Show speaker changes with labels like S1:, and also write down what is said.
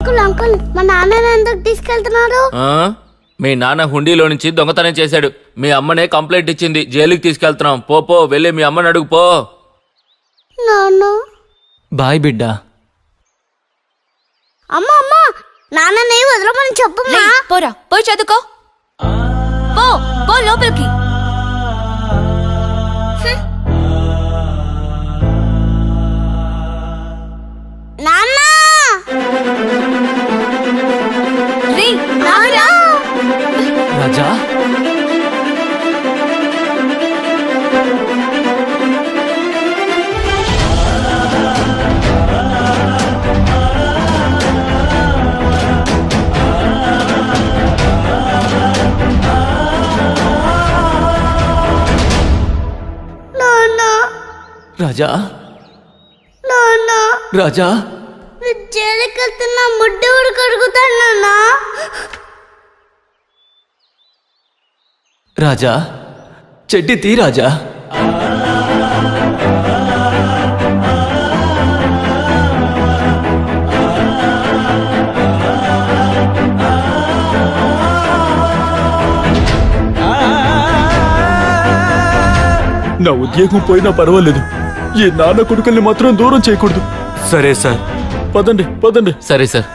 S1: Uncle మా నాన్న ఎందుకు తీసుకెళ్తున్నారు?
S2: మీ నాన్న హుండీలో నుంచి దొంగతనం చేశాడు. మీ అమ్మనే కంప్లైంట్ ఇచ్చింది. జైలుకి తీసుకెళ్తున్నాం. పో వెళ్ళి మీ అమ్మని అడుగు పో.
S1: నాన్న
S3: బాయ్ బిడ్డ.
S1: అమ్మా నాన్నని వదలమని చెప్పమ్మా.
S4: పోరా పోయి చదువుకో. పో లోపలికి.
S1: నాన్న
S3: రాజా రాజా రాజా
S1: జైలుకెళ్తున్నా ముడ్డి ఊరు కడుగుతాను నాన్న.
S3: రాజా చెడ్డి తీ రాజా.
S5: నా ఉద్యోగం పోయినా పర్వాలేదు, ఈ నాన్న కొడుకుల్ని మాత్రం దూరం చేయకూడదు.
S3: సరే సార్.
S5: పదండి.
S2: సరే సార్.